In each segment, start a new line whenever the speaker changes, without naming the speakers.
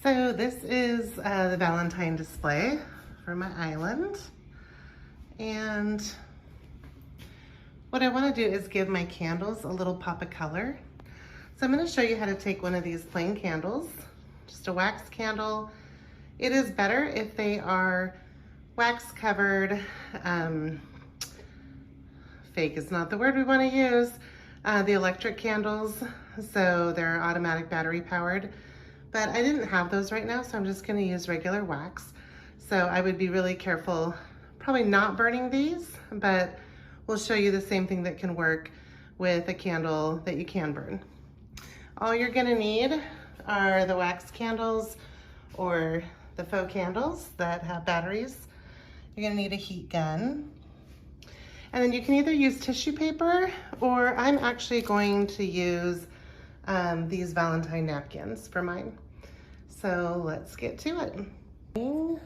So this is the Valentine display for my island. And what I want to do is give my candles a little pop of color. So I'm going to show you how to take one of these plain candles, just a wax candle. It is better if they are wax covered. Fake is not the word we want to use. The electric candles, so they're automatic battery powered. But I didn't have those right now, so I'm just gonna use regular wax. So I would be really careful, probably not burning these, but we'll show you the same thing that can work with a candle that you can burn. All you're gonna need are the wax candles or the faux candles that have batteries. You're gonna need a heat gun. And then you can either use tissue paper, or I'm actually going to use these Valentine napkins for mine. So let's get to it. To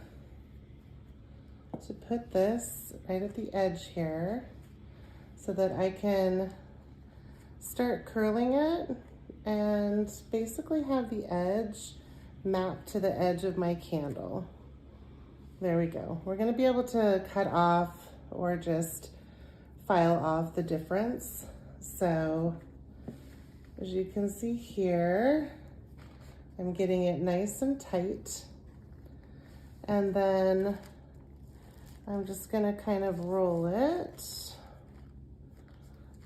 put this right at the edge here so that I can start curling it and basically have the edge mapped to the edge of my candle. There we go. We're going to be able to cut off or just file off the difference. So as you can see here, I'm getting it nice and tight. And then I'm just gonna kind of roll it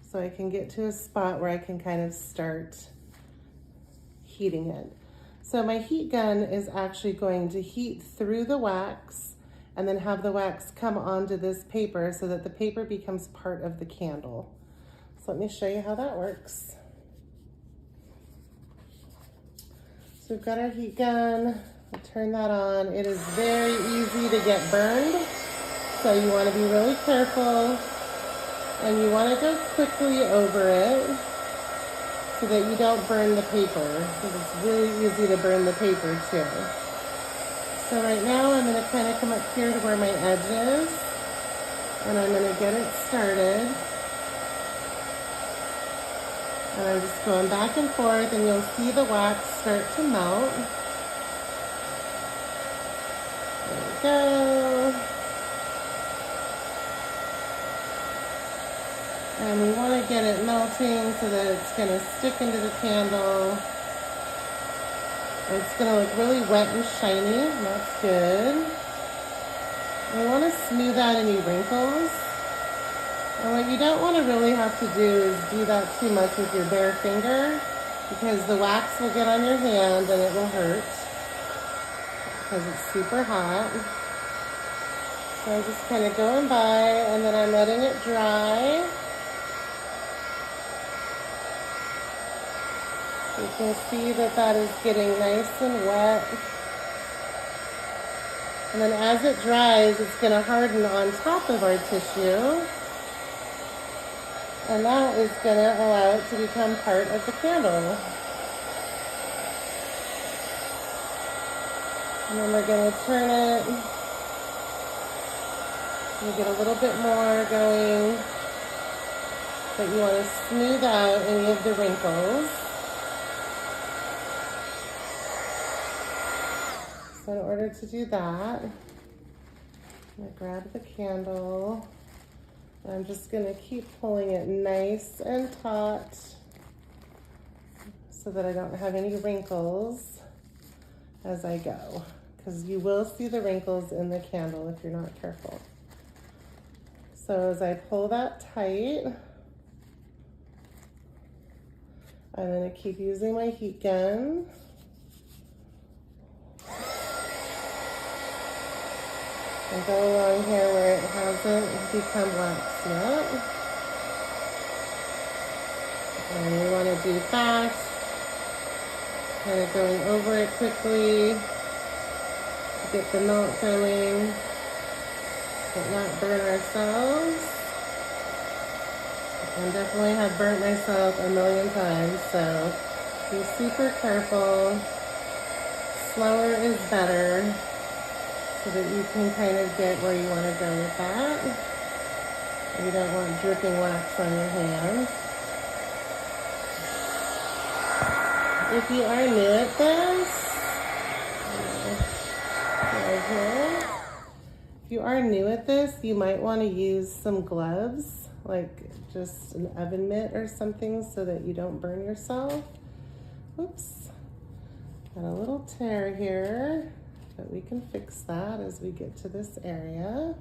so I can get to a spot where I can kind of start heating it. So my heat gun is actually going to heat through the wax and then have the wax come onto this paper so that the paper becomes part of the candle. So let me show you how that works. So we've got our heat gun, we'll turn that on. It is very easy to get burned, so you want to be really careful and you want to go quickly over it so that you don't burn the paper, because it's really easy to burn the paper too. So right now I'm going to kind of come up here to where my edge is, and I'm going to get it started. And I'm just going back and forth, and you'll see the wax start to melt. There we go. And we want to get it melting so that it's going to stick into the candle. It's going to look really wet and shiny. That's good. We want to smooth out any wrinkles. And what you don't want to really have to do is do that too much with your bare finger, because the wax will get on your hand and it will hurt because it's super hot. So I'm just kind of going by, and then I'm letting it dry. You can see that that is getting nice and wet. And then as it dries, it's going to harden on top of our tissue. And that is going to allow it to become part of the candle. And then we're going to turn it. We'll get a little bit more going. But you want to smooth out any of the wrinkles. So in order to do that, I'm going to grab the candle. I'm just going to keep pulling it nice and taut so that I don't have any wrinkles as I go, because you will see the wrinkles in the candle if you're not careful. So as I pull that tight, I'm going to keep using my heat gun. And go along here where it hasn't become wax yet. And you want to do fast, kind of going over it quickly to get the melt going, but not burn ourselves. I definitely have burnt myself a million times, so be super careful. Slower is better, so that you can kind of get where you want to go with that. You don't want dripping wax on your hands. If you are new at this, right here. If you are new at this, you might want to use some gloves, like just an oven mitt or something so that you don't burn yourself. Oops, got a little tear here, but we can fix that as we get to this area.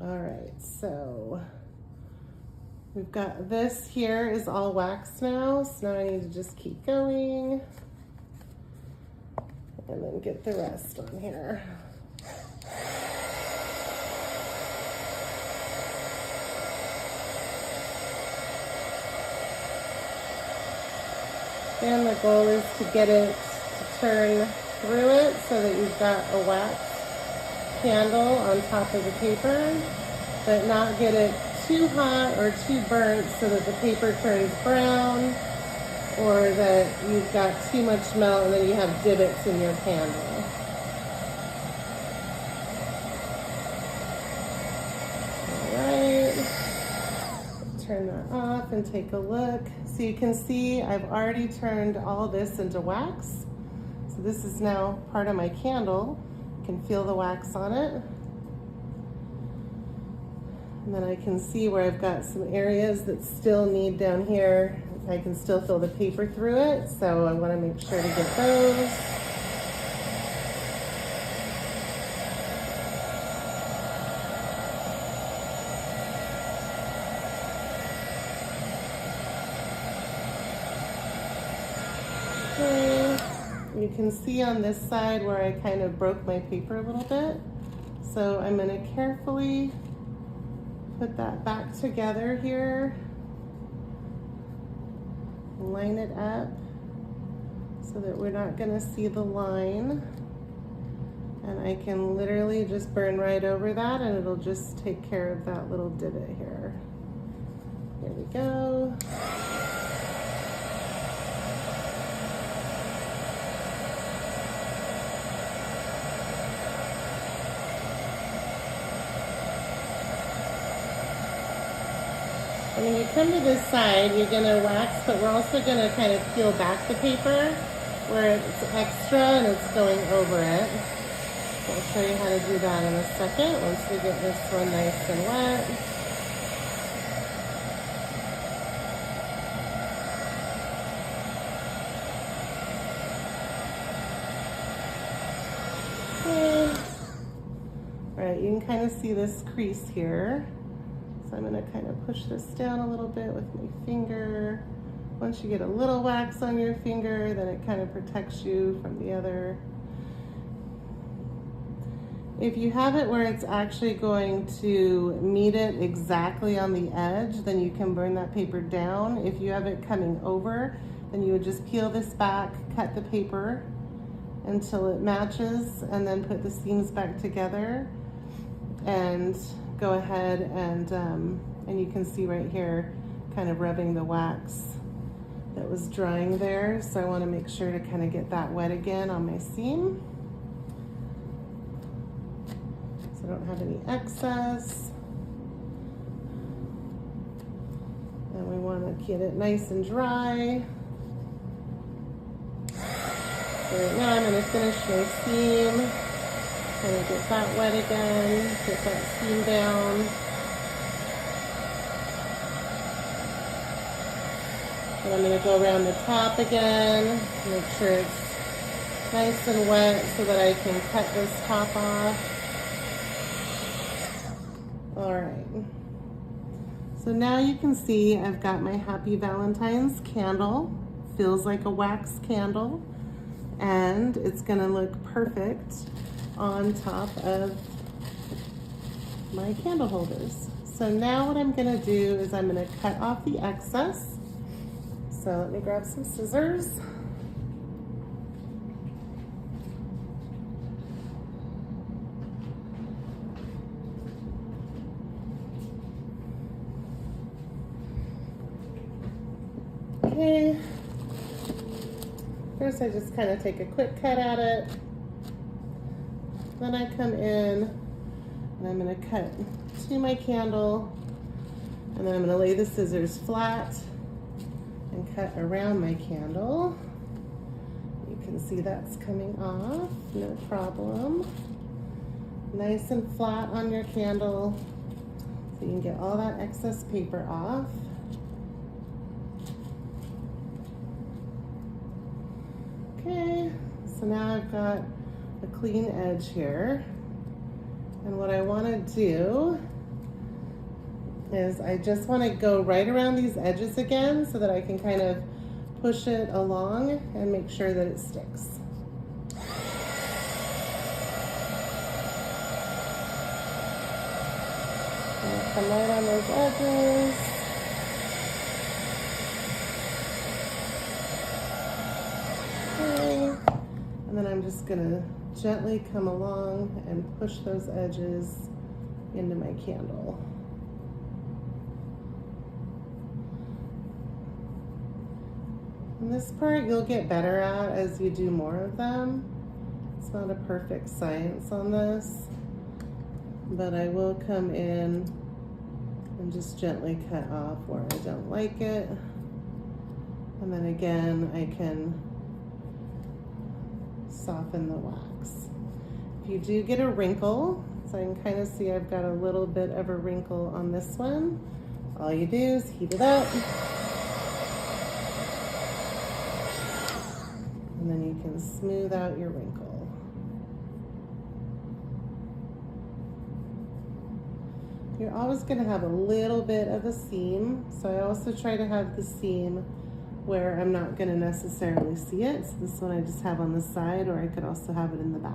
All right, so we've got this here is all waxed now, so now I need to just keep going and then get the rest on here. And the goal is to get it to turn through it so that you've got a wax candle on top of the paper, but not get it too hot or too burnt so that the paper turns brown, or that you've got too much melt and then you have divots in your candle. All right, turn that off and take a look. So you can see I've already turned all this into wax. So this is now part of my candle. You can feel the wax on it. And then I can see where I've got some areas that still need down here. I can still feel the paper through it, so I want to make sure to get those. Okay. You can see on this side where I kind of broke my paper a little bit. So I'm going to carefully put that back together here. Line it up so that we're not going to see the line. And I can literally just burn right over that and it'll just take care of that little divot here. Here we go. And when you come to this side, you're going to wax, but we're also going to kind of peel back the paper where it's extra and it's going over it. So I'll show you how to do that in a second once we get this one nice and wet. Okay. All right, you can kind of see this crease here. So I'm going to kind of push this down a little bit with my finger. Once you get a little wax on your finger, then it kind of protects you from the other. If you have it where it's actually going to meet it exactly on the edge, then you can burn that paper down. If you have it coming over, then you would just peel this back, cut the paper until it matches, and then put the seams back together and go ahead and you can see right here kind of rubbing the wax that was drying there. So I want to make sure to kind of get that wet again on my seam so I don't have any excess. And we want to get it nice and dry. So right now I'm going to finish my seam. Kind of get that wet again, get that seam down. And I'm going to go around the top again, make sure it's nice and wet so that I can cut this top off. All right. So now you can see I've got my Happy Valentine's candle. Feels like a wax candle, and it's going to look perfect on top of my candle holders. So now what I'm going to do is I'm going to cut off the excess. So let me grab some scissors. Okay. First I just kind of take a quick cut at it. Then I come in and I'm going to cut to my candle, and then I'm going to lay the scissors flat and cut around my candle. You can can see that's coming off, no problem. Nice and flat on your candle so you can get all that excess paper off. Okay, so now I've got a clean edge here. And what I want to do is I just want to go right around these edges again so that I can kind of push it along and make sure that it sticks. And come right on those edges. Okay. And then I'm just gonna gently come along and push those edges into my candle. And this part you'll get better at as you do more of them. It's not a perfect science on this, but I will come in and just gently cut off where I don't like it. And then again, I can soften the wax. If you do get a wrinkle, so I can kind of see I've got a little bit of a wrinkle on this one, all you do is heat it up. And then you can smooth out your wrinkle. You're always going to have a little bit of a seam, so I also try to have the seam where I'm not going to necessarily see it. So this one I just have on the side, or I could also have it in the back.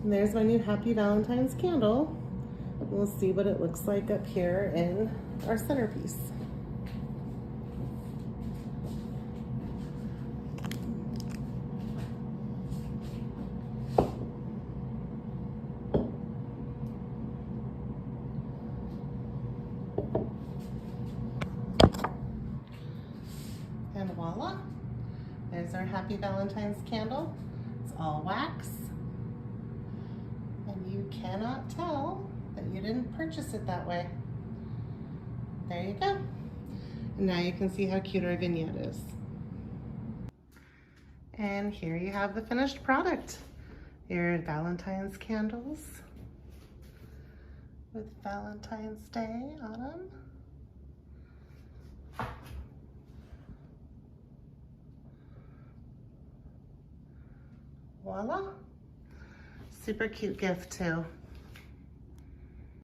And there's my new Happy Valentine's candle. We'll see what it looks like up here in our centerpiece. And voila, there's our Happy Valentine's candle. It's all wax, and you cannot tell that you didn't purchase it that way. There you go. And now you can see how cute our vignette is. And here you have the finished product. Your Valentine's candles with Valentine's Day on them. Voila. Super cute gift too.